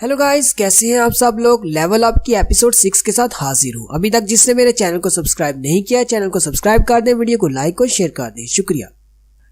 Hello guys, कैसे हैं आप सब लोग। लेवल अप की एपिसोड 6 के साथ हाजिर हूँ। अभी तक जिसने मेरे चैनल को सब्सक्राइब नहीं किया, चैनल को सब्सक्राइब कर दें, वीडियो को लाइक और शेयर कर दें, शुक्रिया।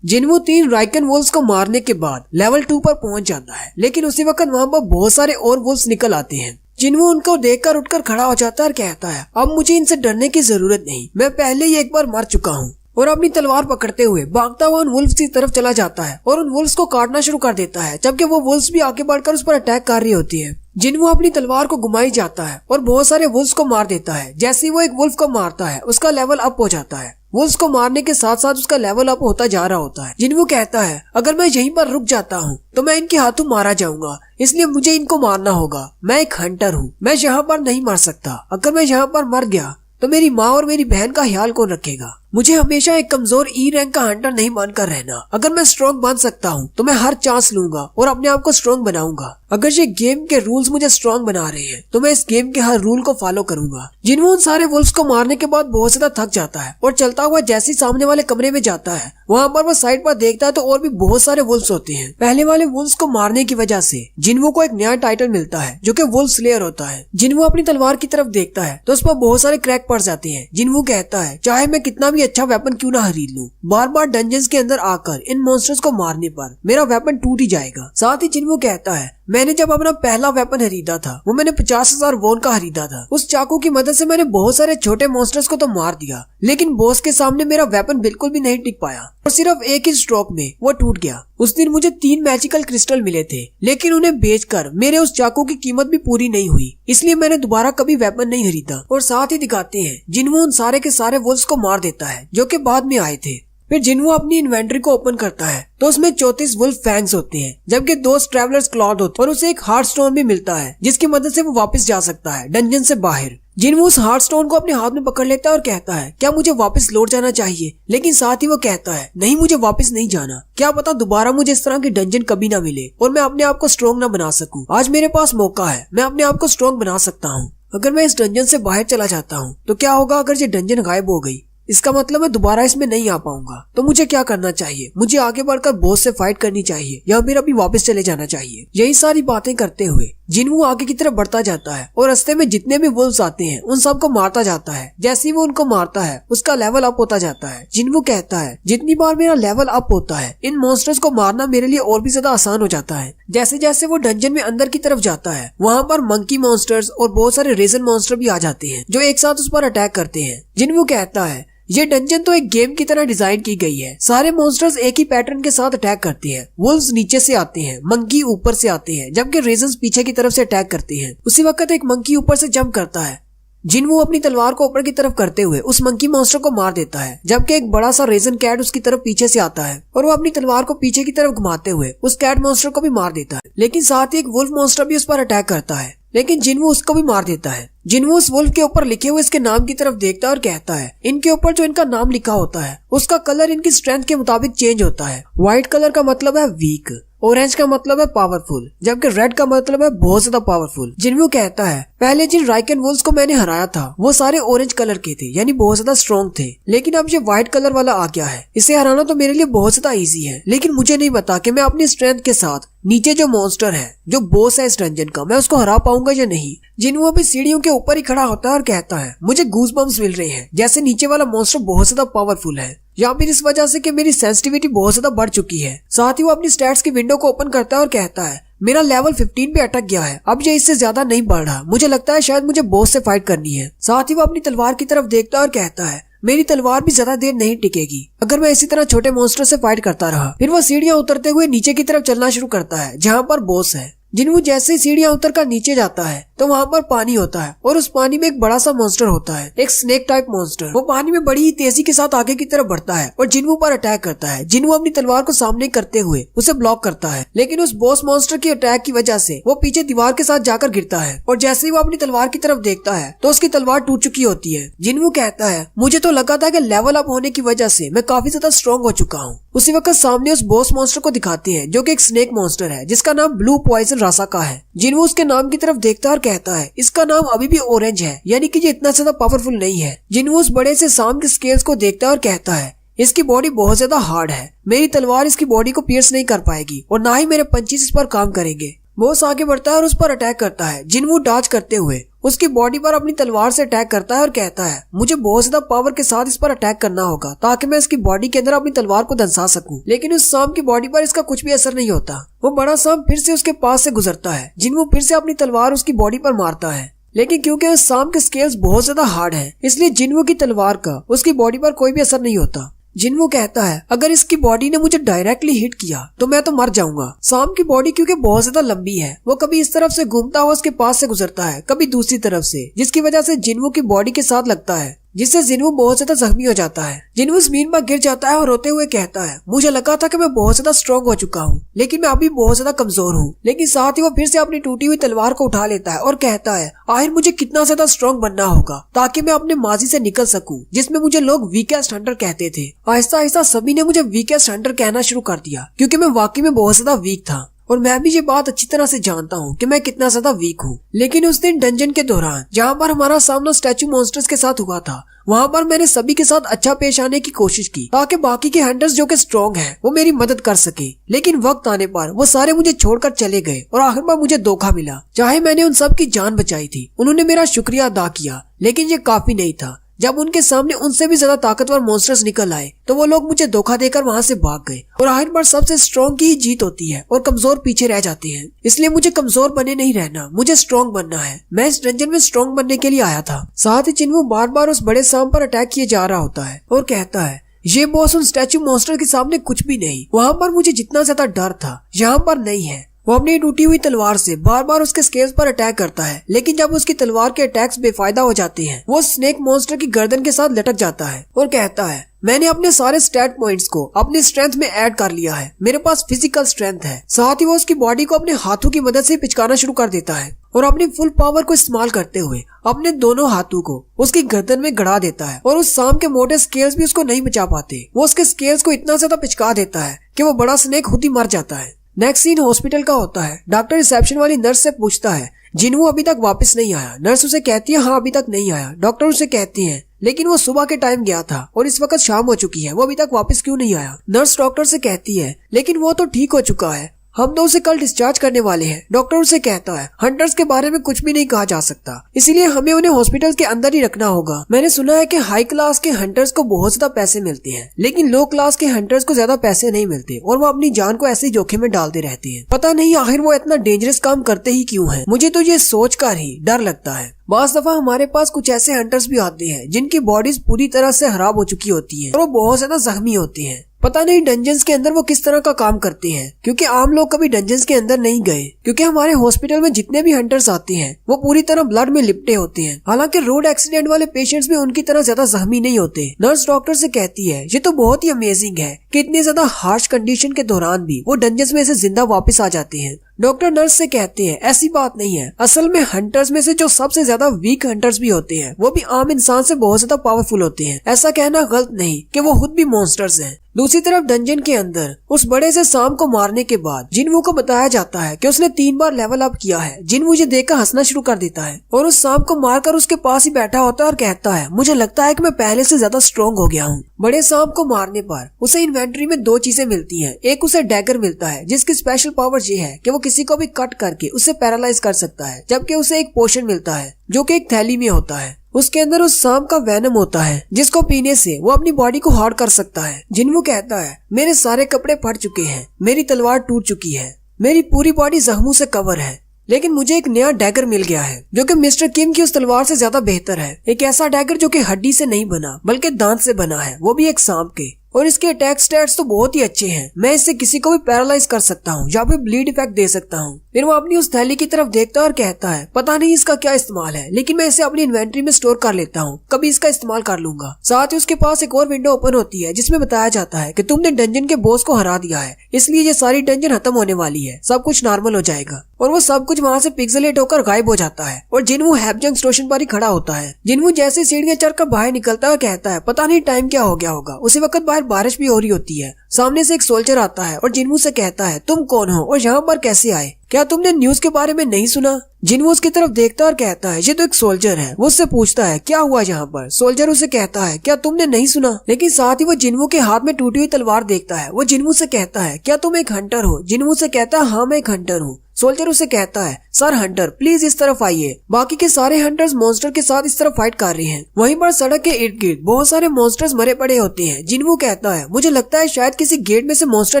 जिन्वू 3 राइकन वुल्स को मारने के बाद लेवल 2 पर पहुंच जाता है, लेकिन उसी वक्त वहाँ पर बहुत सारे और वुल्स निकल आते हैं। जिन्वू उनको देखकर उठकर खड़ा हो जाता है और कहता है, अब मुझे इनसे डरने की जरूरत नहीं, मैं पहले ही एक बार मर चुका हूँ। और अपनी तलवार पकड़ते हुए भागता हुआ उन वुल्फ्स की तरफ चला जाता है और उन वुल्फ्स को काटना शुरू कर देता है, जबकि वो वुल्फ्स भी आगे बढ़कर उस पर अटैक कर रही होती है। जिन्वू अपनी तलवार को घुमाई जाता है और बहुत सारे वुल्फ्स को मार देता है। जैसे ही वो एक वुल्फ को मारता है, उसका लेवल अप हो जाता है। वुल्फ्स को मारने के साथ साथ उसका लेवल अप होता जा रहा होता है। जिन्वू कहता है, अगर मैं यहीं पर रुक जाता हूँ तो मैं इनके हाथों मारा जाऊंगा, इसलिए मुझे इनको मारना होगा। मैं एक हंटर हूँ, मैं यहाँ पर नहीं मर सकता। अगर मैं यहाँ पर मर गया तो मेरी माँ और मेरी बहन का ख्याल कौन रखेगा। मुझे हमेशा एक कमजोर ई रैंक का हंटर नहीं बनकर रहना। अगर मैं स्ट्रॉन्ग बन सकता हूँ तो मैं हर चांस लूंगा और अपने आप को स्ट्रॉन्ग बनाऊंगा। अगर ये गेम के रूल्स मुझे स्ट्रॉन्ग बना रहे हैं तो मैं इस गेम के हर रूल को फॉलो करूंगा। जिन्वू उन सारे वुल्फ्स को मारने के बाद बहुत ज्यादा थक जाता है और चलता हुआ जैसे ही सामने वाले कमरे में जाता है, वहाँ पर वो साइड पर देखता है तो और भी बहुत सारे वुल्फ्स होते हैं। पहले वाले वुल्फ्स को मारने की वजह से जिन्वू को एक नया टाइटल मिलता है जो कि वुल्फ स्लेयर होता है। जिन्वू अपनी तलवार की तरफ देखता है तो उस पर बहुत सारे क्रैक पड़ जाते हैं। जिन्वू कहता है, चाहे मैं कितना भी अच्छा वेपन क्यों खरीद लूं, बार बार डंजन्स के अंदर आकर इन मॉन्स्टर्स को मारने पर मेरा वेपन टूट ही जाएगा। साथ ही जिन्वू कहता है, मैंने जब अपना पहला वेपन खरीदा था वो मैंने 50,000 वॉन का खरीदा था। उस चाकू की मदद से मैंने बहुत सारे छोटे मॉन्स्टर्स को तो मार दिया, लेकिन बॉस के सामने मेरा वेपन बिल्कुल भी नहीं टिक पाया और सिर्फ एक ही स्ट्रोक में वो टूट गया। उस दिन मुझे 3 मैजिकल क्रिस्टल मिले थे, लेकिन उन्हें बेचकर मेरे उस चाकू की कीमत भी पूरी नहीं हुई, इसलिए मैंने दोबारा कभी वेपन नहीं खरीदा। और साथ ही दिखाते हैं जिन्वू उन सारे के सारे वुल्फ्स को मार देता है जो कि बाद में आए थे। फिर जिन्वू अपनी इन्वेंटरी को ओपन करता है तो उसमें 34 वुल्फ फैंग्स होते हैं, जबकि 2 ट्रैवलर्स क्लॉथ होते हैं और उसे एक हार्ट स्टोन भी मिलता है जिसकी मदद से वो वापस जा सकता है डंजन से बाहर। जिन्वू उस हार्ट स्टोन को अपने हाथ में पकड़ लेता है और कहता है, क्या मुझे वापस लौट जाना चाहिए। लेकिन साथ ही वो कहता है, नहीं, मुझे वापस नहीं जाना। क्या पता दोबारा मुझे इस तरह की डंजन कभी ना मिले और मैं अपने आप को स्ट्रॉन्ग ना बना सकूं। आज मेरे पास मौका है, मैं अपने आप को स्ट्रॉन्ग बना सकता हूँ। अगर मैं इस डंजन से बाहर चला जाता हूँ तो क्या होगा अगर ये डंजन गायब हो गई, इसका मतलब मैं दोबारा इसमें नहीं आ पाऊंगा। तो मुझे क्या करना चाहिए, मुझे आगे बढ़कर बॉस से फाइट करनी चाहिए या फिर अभी वापस चले जाना चाहिए। यही सारी बातें करते हुए जिन्वू आगे की तरफ बढ़ता जाता है और रास्ते में जितने भी वुल्फ्स आते हैं उन सबको मारता जाता है। जैसे ही वो उनको मारता है उसका लेवल अप होता जाता है। जिन्वू कहता है, जितनी बार मेरा लेवल अप होता है इन मॉन्स्टर्स को मारना मेरे लिए और भी ज्यादा आसान हो जाता है। जैसे जैसे वो डंजन में अंदर की तरफ जाता है, वहाँ पर मंकी मॉन्स्टर्स और बहुत सारे रेजन मॉन्स्टर भी आ जाते हैं जो एक साथ उस पर अटैक करते हैं। जिन्वू कहता है, ये डंजन तो एक गेम की तरह डिजाइन की गई है। सारे मॉन्स्टर्स एक ही पैटर्न के साथ अटैक करते हैं। वुल्फ्स नीचे से आते हैं, मंकी ऊपर से आते हैं, जबकि रेजन्स पीछे की तरफ से अटैक करते हैं। उसी वक्त एक मंकी ऊपर से जंप करता है। जिन्वू अपनी तलवार को ऊपर की तरफ करते हुए उस मंकी मॉन्स्टर को मार देता है, जबकि एक बड़ा सा रेजन कैट उसकी तरफ पीछे से आता है और वो अपनी तलवार को पीछे की तरफ घुमाते हुए उस कैट मॉन्स्टर को भी मार देता है। लेकिन साथ ही एक वुल्फ मॉन्स्टर भी उस पर अटैक करता है, लेकिन जिन्वू उसको भी मार देता है। जिन्वू उस वुल्फ के ऊपर लिखे हुए इसके नाम की तरफ देखता है और कहता है, इनके ऊपर जो इनका नाम लिखा होता है उसका कलर इनकी स्ट्रेंथ के मुताबिक चेंज होता है। व्हाइट कलर का मतलब है वीक, ऑरेंज का मतलब है पावरफुल, जबकि रेड का मतलब है बहुत ज्यादा पावरफुल। जिन्वू कहता है, पहले जिन राइकन वुल्फ्स को मैंने हराया था वो सारे ऑरेंज कलर के थे, यानी बहुत ज्यादा स्ट्रॉन्ग थे, लेकिन अब ये व्हाइट कलर वाला आ गया है। इसे हराना तो मेरे लिए बहुत ज्यादा इजी है, लेकिन मुझे नहीं पता कि मैं अपनी स्ट्रेंथ के साथ नीचे जो मॉन्स्टर है, जो बॉस है इस डंजन का, मैं उसको हरा पाऊंगा या नहीं। जिन्वू अभी सीढ़ियों के ऊपर ही खड़ा होता है और कहता है, मुझे गूज बम्स मिल रहे हैं, जैसे नीचे वाला मॉन्स्टर बहुत ज्यादा पावरफुल है, या फिर इस वजह से कि मेरी सेंसिटिविटी बहुत ज्यादा बढ़ चुकी है। साथ ही वो अपनी स्टैट्स की विंडो को ओपन करता है और कहता है, मेरा लेवल 15 पे अटक गया है, अब ये इससे ज्यादा नहीं बढ़ रहा। मुझे लगता है शायद मुझे बॉस से फाइट करनी है। साथ ही वो अपनी तलवार की तरफ देखता है और कहता है, मेरी तलवार भी ज्यादा देर नहीं टिकेगी अगर मैं इसी तरह छोटे मॉन्स्टर से फाइट करता रहा। फिर वो सीढ़ियां उतरते हुए नीचे की तरफ चलना शुरू करता है जहाँ पर बॉस है। जिन्वू जैसे ही सीढ़ियां उतरकर नीचे जाता है तो वहाँ पर पानी होता है और उस पानी में एक बड़ा सा मॉन्स्टर होता है, एक स्नेक टाइप मॉन्स्टर। वो पानी में बड़ी ही तेजी के साथ आगे की तरफ बढ़ता है और जिन्वू पर अटैक करता है। जिन्वू अपनी तलवार को सामने करते हुए उसे ब्लॉक करता है, लेकिन उस बॉस मॉन्स्टर की अटैक की वजह से वो पीछे दीवार के साथ जाकर गिरता है और जैसे ही वो अपनी तलवार की तरफ देखता है तो उसकी तलवार टूट चुकी होती है। जिन्वू कहता है, मुझे तो लगा था कि लेवल अप होने की वजह से मैं काफी ज्यादा स्ट्रॉन्ग हो चुका हूँ। उसी वक्त सामने उस बॉस मॉन्स्टर को दिखाते हैं जो कि एक स्नेक मॉन्स्टर है जिसका नाम ब्लू पॉइजन रासा का है। जिन्वू उसके नाम की तरफ देखता है और कहता है, इसका नाम अभी भी ऑरेंज है, यानी कि ये इतना ज्यादा पावरफुल नहीं है। जिन्वू उस बड़े से सांप के स्केल्स को देखता है और कहता है, इसकी बॉडी बहुत ज्यादा हार्ड है, मेरी तलवार इसकी बॉडी को पियर्स नहीं कर पाएगी और ना ही मेरे पंचेस इस पर काम करेंगे। बॉस आगे बढ़ता है और उस पर अटैक करता है। जिनवू डॉज करते हुए उसकी बॉडी पर अपनी तलवार से अटैक करता है और कहता है मुझे बहुत ज्यादा पावर के साथ इस पर अटैक करना होगा ताकि मैं इसकी बॉडी के अंदर अपनी तलवार को धंसा सकूं। लेकिन उस सांप की बॉडी पर इसका कुछ भी असर नहीं होता। वो बड़ा सांप फिर से उसके पास से गुजरता है। जिनवू फिर से अपनी तलवार उसकी बॉडी पर मारता है, लेकिन क्योंकि उस सांप के स्केल्स बहुत ज्यादा हार्ड हैं, इसलिए जिनवू की तलवार का उसकी बॉडी पर कोई भी असर नहीं होता। जिनवू कहता है अगर इसकी बॉडी ने मुझे डायरेक्टली हिट किया तो मैं तो मर जाऊंगा। सांप की बॉडी क्योंकि बहुत ज्यादा लंबी है, वो कभी इस तरफ से घूमता हुआ उसके पास से गुजरता है, कभी दूसरी तरफ से, जिसकी वजह से जिनवू की बॉडी के साथ लगता है, जिससे जिनवू बहुत ज्यादा जख्मी हो जाता है। जिनवू जमीन पर गिर जाता है और रोते हुए कहता है मुझे लगा था कि मैं बहुत ज्यादा स्ट्रॉन्ग हो चुका हूँ, लेकिन मैं अभी बहुत ज्यादा कमजोर हूँ। लेकिन साथ ही वो फिर से अपनी टूटी हुई तलवार को उठा लेता है और कहता है आखिर मुझे कितना ज्यादा स्ट्रॉन्ग बनना होगा ताकि मैं अपने माजी से निकल सकूं, जिसमें मुझे लोग वीकेस्ट हंटर कहते थे। आहिस्ता आहिस्ता सभी ने मुझे वीकेस्ट हंटर कहना शुरू कर दिया क्योंकि मैं वाकई में बहुत ज्यादा वीक था और मैं भी ये बात अच्छी तरह से जानता हूँ कि मैं कितना ज्यादा वीक हूँ। लेकिन उस दिन डंजन के दौरान जहाँ पर हमारा सामना स्टैचू मॉन्स्टर्स के साथ हुआ था, वहाँ पर मैंने सभी के साथ अच्छा पेश आने की कोशिश की ताकि बाकी के हंटर्स जो कि स्ट्रॉन्ग हैं वो मेरी मदद कर सके। लेकिन वक्त आने पर वो सारे मुझे छोड़कर चले गए और आखिर में मुझे धोखा मिला। चाहे मैंने उन सब की जान बचाई थी, उन्होंने मेरा शुक्रिया अदा किया, लेकिन ये काफी नहीं था। जब उनके सामने उनसे भी ज्यादा ताकतवर मॉन्स्टर्स निकल आए तो वो लोग मुझे धोखा देकर वहाँ से भाग गए और आखिर बार सबसे स्ट्रॉन्ग की ही जीत होती है और कमजोर पीछे रह जाते हैं। इसलिए मुझे कमजोर बने नहीं रहना, मुझे स्ट्रॉन्ग बनना है। मैं इस डंजन में स्ट्रॉन्ग बनने के लिए आया था। साथ ही जिनवू बार बार उस बड़े सांप पर अटैक किए जा रहा होता है और कहता है ये बॉस उन स्टैचू मॉन्स्टर के सामने कुछ भी नहीं। वहाँ पर मुझे जितना ज्यादा डर था यहाँ पर नहीं है। वो अपनी टूटी हुई तलवार से बार बार उसके स्केल्स पर अटैक करता है, लेकिन जब उसकी तलवार के अटैक्स बेफायदा हो जाते हैं, वो स्नेक मॉन्स्टर की गर्दन के साथ लटक जाता है और कहता है मैंने अपने सारे स्टैट पॉइंट्स को अपनी स्ट्रेंथ में ऐड कर लिया है, मेरे पास फिजिकल स्ट्रेंथ है। साथ ही वो उसकी बॉडी को अपने हाथों की मदद से पिचकाना शुरू कर देता है और अपनी फुल पावर को इस्तेमाल करते हुए अपने दोनों हाथों को उसकी गर्दन में गड़ा देता है और उस सांप के मोटे स्केल्स भी उसको नहीं बचा पाते। वो उसके स्केल्स को इतना ज्यादा पिचका देता है कि वो बड़ा स्नेक खुद ही मर जाता है। नेक्स्ट सीन हॉस्पिटल का होता है। डॉक्टर रिसेप्शन वाली नर्स से पूछता है जिनवू अभी तक वापस नहीं आया। नर्स उसे कहती है हाँ अभी तक नहीं आया। डॉक्टर उसे कहती है लेकिन वो सुबह के टाइम गया था और इस वक्त शाम हो चुकी है, वो अभी तक वापस क्यों नहीं आया। नर्स डॉक्टर से कहती है लेकिन वो तो ठीक हो चुका है, हम तो उसे कल डिस्चार्ज करने वाले हैं। डॉक्टर उसे कहता है हंटर्स के बारे में कुछ भी नहीं कहा जा सकता, इसीलिए हमें उन्हें हॉस्पिटल के अंदर ही रखना होगा। मैंने सुना है कि हाई क्लास के हंटर्स को बहुत ज्यादा पैसे मिलते हैं, लेकिन लो क्लास के हंटर्स को ज्यादा पैसे नहीं मिलते और वो अपनी जान को ऐसे ही जोखिम में डालते रहते हैं। पता नहीं आखिर वो इतना डेंजरस काम करते ही क्यों है। मुझे तो ये सोच कर ही डर लगता है। बास दफा हमारे पास कुछ ऐसे हंटर्स भी आते हैं जिनकी बॉडीज पूरी तरह से खराब हो चुकी होती है और वो बहुत ज्यादा जख्मी होते हैं। पता नहीं डंजन्स के अंदर वो किस तरह का काम करते हैं, क्योंकि आम लोग कभी डंजन्स के अंदर नहीं गए। क्योंकि हमारे हॉस्पिटल में जितने भी हंटर्स आते हैं वो पूरी तरह ब्लड में लिपटे होते हैं। हालांकि रोड एक्सीडेंट वाले पेशेंट्स भी उनकी तरह ज्यादा जख्मी नहीं होते। नर्स डॉक्टर से कहती है ये तो बहुत ही अमेजिंग है कि इतनी ज्यादा हार्श कंडीशन के दौरान भी वो डंजन्स में से जिंदा वापस आ जाते हैं। डॉक्टर नर्स से कहते हैं ऐसी बात नहीं है, असल में हंटर्स में से जो सबसे ज्यादा वीक हंटर्स भी होते हैं वो भी आम इंसान से बहुत ज्यादा पावरफुल होते हैं। ऐसा कहना गलत नहीं कि वो खुद भी मॉन्स्टर्स हैं। दूसरी तरफ डंजन के अंदर उस बड़े से सांप को मारने के बाद जिनवू को बताया जाता है कि उसने 3 बार लेवल अप किया है। जिनवू ये देखकर हंसना शुरू कर देता है और उस सांप को मारकर उसके पास ही बैठा होता है और कहता है मुझे लगता है कि मैं पहले से ज्यादा स्ट्रॉन्ग हो गया हूँ। बड़े सांप को मारने पर उसे इन्वेंट्री में 2 चीजें मिलती हैं। एक उसे डैगर मिलता है जिसकी स्पेशल पावर ये है कि वो किसी को भी कट करके उसे पैरालाइज कर सकता है, जबकि उसे एक पोशन मिलता है जो कि एक थैली में होता है। उसके अंदर उस सांप का वेनम होता है जिसको पीने से वो अपनी बॉडी को हार्ड कर सकता है। जिनवू कहता है मेरे सारे कपड़े फट चुके हैं, मेरी तलवार टूट चुकी है, मेरी पूरी बॉडी जख्मों से कवर है, लेकिन मुझे एक नया डैगर मिल गया है जो कि मिस्टर किम की उस तलवार से ज्यादा बेहतर है। एक ऐसा डैगर जो कि हड्डी से नहीं बना बल्कि दांत से बना है, वो भी एक सांप के, और इसके अटैक स्टैट्स तो बहुत ही अच्छे हैं। मैं इससे किसी को भी पैरालाइज कर सकता हूँ या फिर ब्लीड इफेक्ट दे सकता हूँ। फिर वो अपनी उस थैली की तरफ देखता है और कहता है पता नहीं इसका क्या इस्तेमाल है, लेकिन मैं इसे अपनी इन्वेंट्री में स्टोर कर लेता हूँ, कभी इसका इस्तेमाल कर लूंगा। साथ ही उसके पास एक और विंडो ओपन होती है जिसमें बताया जाता है कि तुमने डंजन के बॉस को हरा दिया है, इसलिए ये सारी डंजन खत्म होने वाली है, सब कुछ नॉर्मल हो जाएगा। और वो सब कुछ वहाँ से पिक्सेलेट होकर गायब हो जाता है और जिनवू हैपजंग स्टेशन पर ही खड़ा होता है। जिनवू जैसे सीढ़ियां चढ़कर बाहर निकलता है कहता है पता नहीं टाइम क्या हो गया होगा। उसी वक्त बाहर बारिश भी हो रही होती है। सामने से एक सोल्जर आता है और जिनवू से कहता है तुम कौन हो और यहाँ पर कैसे आए, क्या तुमने न्यूज के बारे में नहीं सुना। जिनवू उसकी तरफ देखता और कहता है ये तो एक सोल्जर है। वो उससे पूछता है क्या हुआ यहाँ पर। सोल्जर उसे कहता है क्या तुमने नहीं सुना, लेकिन साथ ही वो जिनवू के हाथ में टूटी हुई तलवार देखता है। वो जिनवू से कहता है क्या तुम एक हंटर हो। जिनवू से कहता है हाँ मैं एक हंटर हूँ। सोल्जर उसे कहता है, सर हंटर प्लीज इस तरफ आइए। बाकी के सारे हंटर्स मॉन्स्टर के साथ इस तरफ फाइट कर रहे हैं। वहीं पर सड़क के इर्द गिर्द बहुत सारे मॉन्स्टर्स मरे पड़े होते हैं। जिन्वू कहता है, मुझे लगता है शायद किसी गेट में से मॉन्स्टर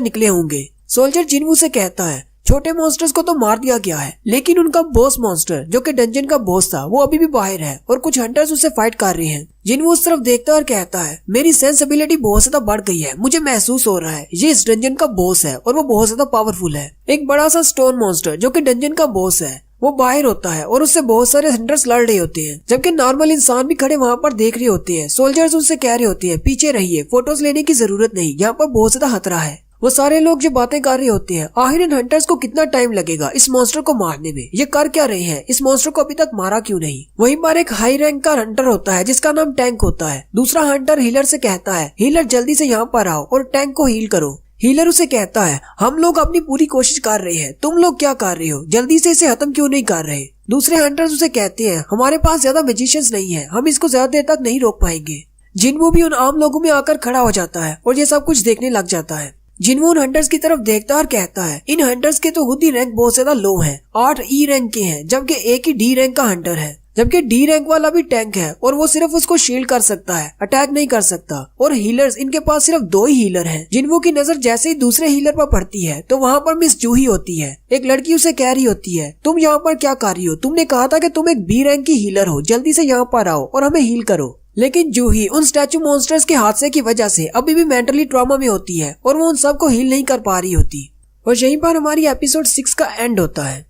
निकले होंगे। सोल्जर जिन्वू से कहता है, छोटे मॉन्स्टर्स को तो मार दिया गया है, लेकिन उनका बॉस मॉन्स्टर जो कि डंजन का बॉस था वो अभी भी बाहर है और कुछ हंटर्स उसे फाइट कर रहे हैं। जिन्वू उस तरफ देखता है और कहता है, मेरी सेंसिबिलिटी बहुत ज्यादा बढ़ गई है। मुझे महसूस हो रहा है ये इस डंजन का बॉस है और वो बहुत ज्यादा पावरफुल है। एक बड़ा सा स्टोन मॉन्स्टर जो कि डंजन का बॉस है वो बाहर होता है और उससे बहुत सारे हंटर्स लड़ रहे होते हैं, जबकि नॉर्मल इंसान भी खड़े वहाँ पर देख रहे होते हैं। सोल्जर्स उनसे कह रहे होते हैं, पीछे रहिए, फोटोज लेने की जरूरत नहीं, यहाँ पर बहुत ज्यादा खतरा है। वो सारे लोग जो बातें कर रहे होते हैं, आखिर इन हंटर्स को कितना टाइम लगेगा इस मॉन्स्टर को मारने में, ये कर क्या रहे हैं, इस मॉन्स्टर को अभी तक मारा क्यों नहीं। वहीं पर एक हाई रैंक का हंटर होता है जिसका नाम टैंक होता है। दूसरा हंटर हीलर से कहता है, हीलर जल्दी से यहाँ पर आओ और टैंक को हील करो। हीलर उसे कहता है, हम लोग अपनी पूरी कोशिश कर रहे हैं, तुम लोग क्या कर रहे हो, जल्दी से इसे खत्म क्यों नहीं कर रहे। दूसरे हंटर्स उसे कहते हैं, हमारे पास ज्यादा मैजिशियंस नहीं है, हम इसको ज्यादा देर तक नहीं रोक पाएंगे। जिन्वू भी उन आम लोगों में आकर खड़ा हो जाता है और ये सब कुछ देखने लग जाता है। जिन्वू उन हंटर्स की तरफ देखता है और कहता है, इन हंटर्स के तो खुद ही रैंक बहुत ज्यादा लो है, 8 ई रैंक के हैं, जबकि एक ही डी रैंक का हंटर है। जबकि डी रैंक वाला भी टैंक है और वो सिर्फ उसको शील्ड कर सकता है, अटैक नहीं कर सकता। और हीलर्स, इनके पास सिर्फ 2 ही हीलर हैं। जिन्वू की नजर जैसे ही दूसरे हीलर पर पड़ती है तो वहाँ पर मिस जूही होती है। एक लड़की उसे कह रही होती है, तुम यहाँ पर क्या कर रही हो, तुमने कहा था कि तुम एक बी रैंक की हीलर हो, जल्दी से यहाँ पर आओ और हमें हील करो। लेकिन जूही उन स्टैचू मॉन्स्टर्स के हादसे की वजह से अभी भी मेंटली ट्रॉमा में होती है और वो उन सबको हील नहीं कर पा रही होती। और यहीं पर हमारी एपिसोड 6 का एंड होता है।